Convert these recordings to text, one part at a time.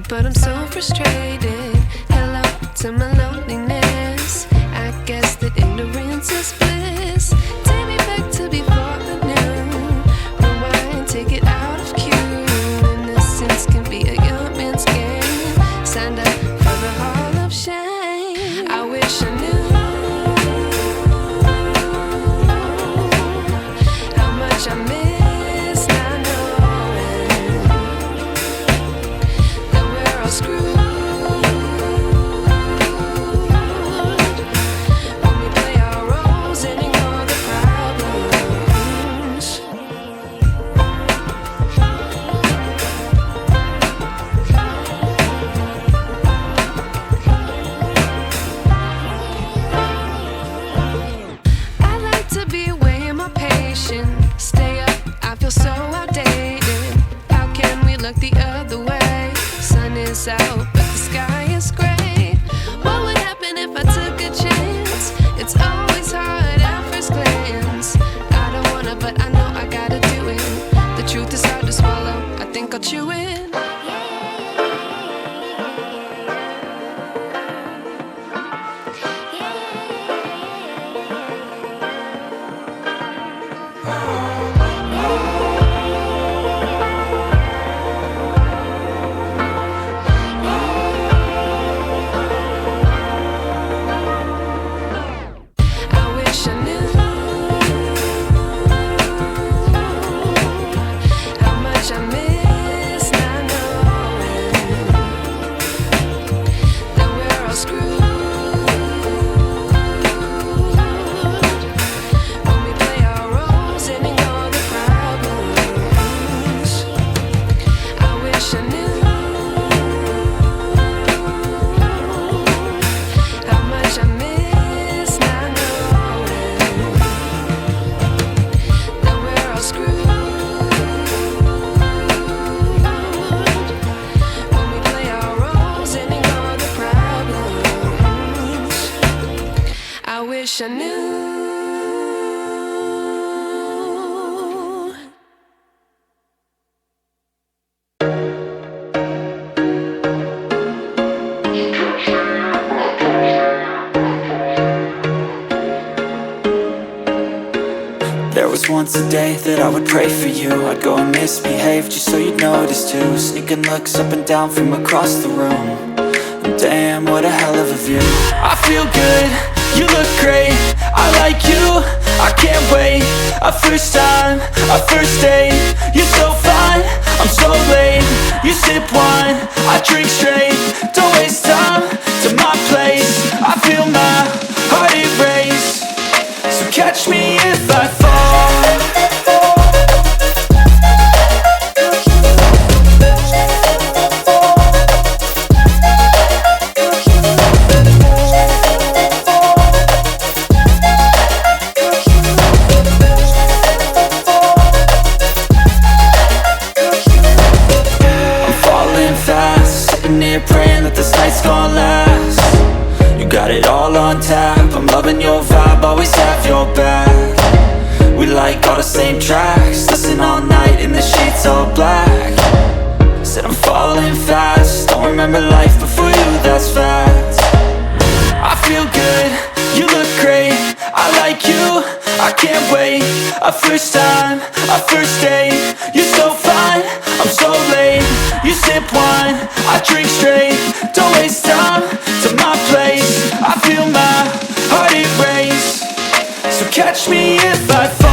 But I'm so frustrated. Hello to my loneliness. I guess that ignorance is bliss. Take me back to before I knew. Rewind, take it out of cue. Innocence can be a young man's game. Signed up for the hall of shame. I wish I knew how much I miss not knowing that we're all screwed. When we play our roles and ignore the problems. I like to be weighing my patience. Stay up, I feel so outdated. How can we look the other way? Sun is out, but the sky is gray. What would happen if I took a chance? It's always hard at first glance. I don't wanna, but I know I gotta do it. The truth is hard to swallow, I think I'll chew it. I wish I knew how much I miss not knowing that we're all screwed. When we play our roles and ignore the problems. I wish I knew how much I miss not knowing that we're all screwed. When we play our roles and ignore the problems. I wish I knew. There was once a day that I would pray for you. I'd go and misbehave just so you'd notice too. Sneaking looks up and down from across the room. And damn, what a hell of a view. I feel good, you look great, I like you, I can't wait. A first time, a first date, you're so fine, I'm so late. You sip wine, I drink straight, don't waste time. To my place, I feel my heart erase. So catch me if I fall. Praying that this night's gonna last. You got it all on tap, I'm loving your vibe, always have your back. We like all the same tracks, listen all night in the sheets all black. Said I'm falling fast, don't remember life before you, that's fact. I feel good, you look great, I like you, I can't wait. A first time, a first date, you're so fine, I'm so late. You sip wine, I drink straight, don't waste time. To my place, I feel my heart erase. So catch me if I fall.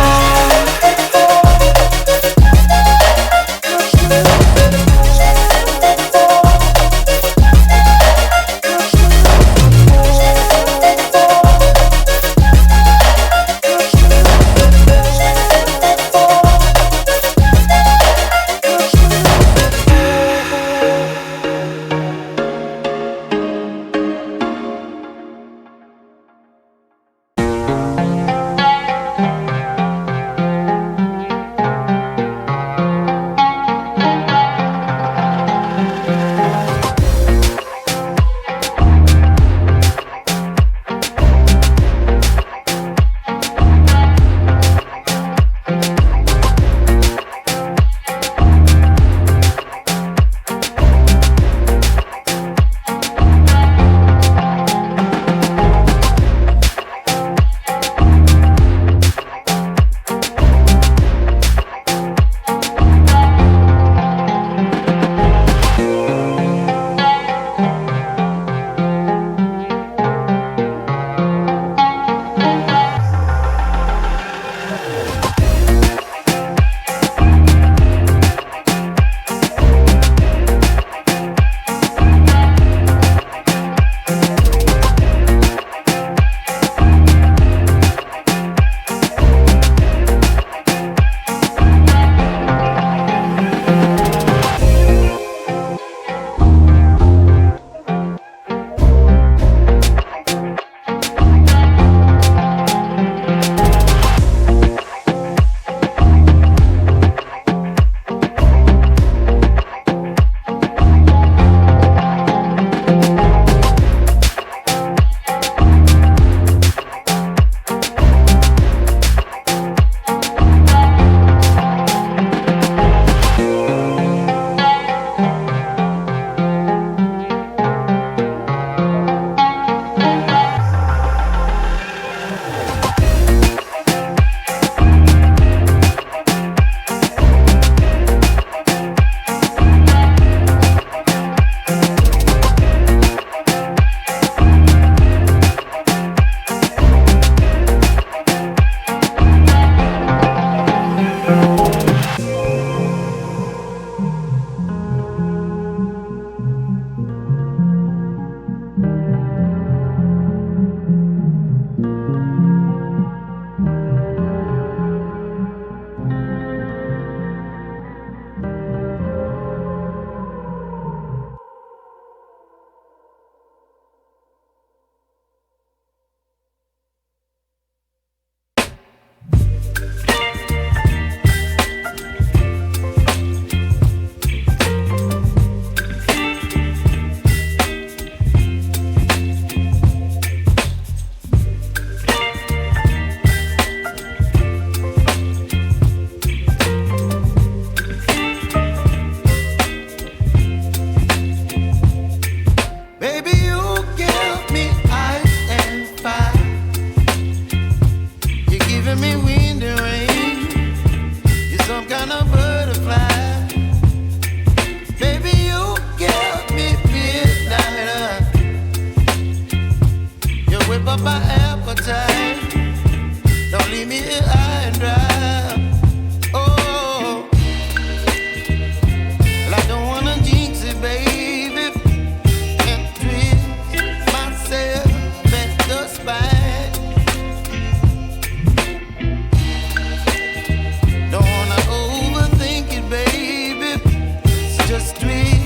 just twist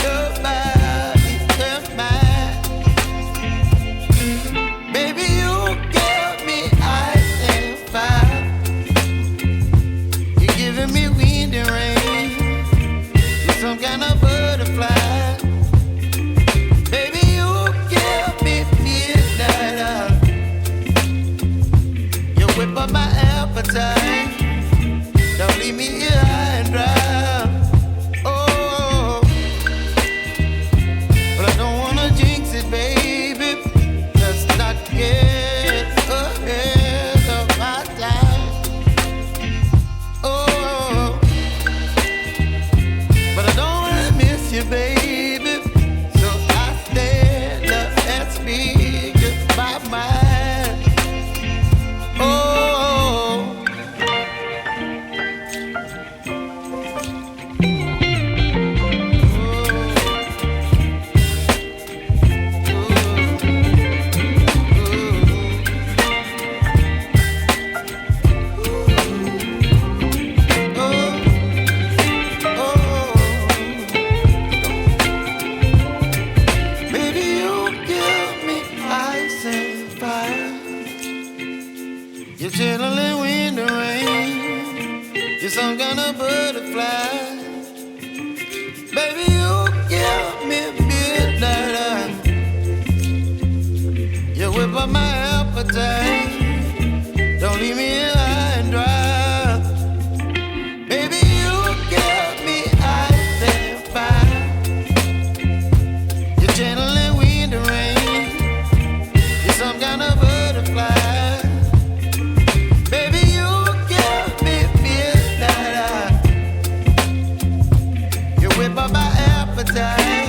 your body and mine. Baby, you give me ice and fire. You're giving me wind and rain. You're some kind of butterfly. Baby, you give me midnight. You whip up my appetite. Don't leave me here high and dry. Oh, but I don't wanna jinx it, baby. Let's not get ahead of my time. Oh, but I don't wanna miss you, baby. So I stand up and speak my mind. Oh. Baby, you give me ice and fire. You're chilling wind and rain. You're some kind of butterfly. Baby, you give me midnight. You whip up my appetite. Don't leave me here high and dry. Baby, you give me ice and fire. You're channeling wind and rain. You're some kind of butterfly. Baby, you give me midnight. You whip up my appetite.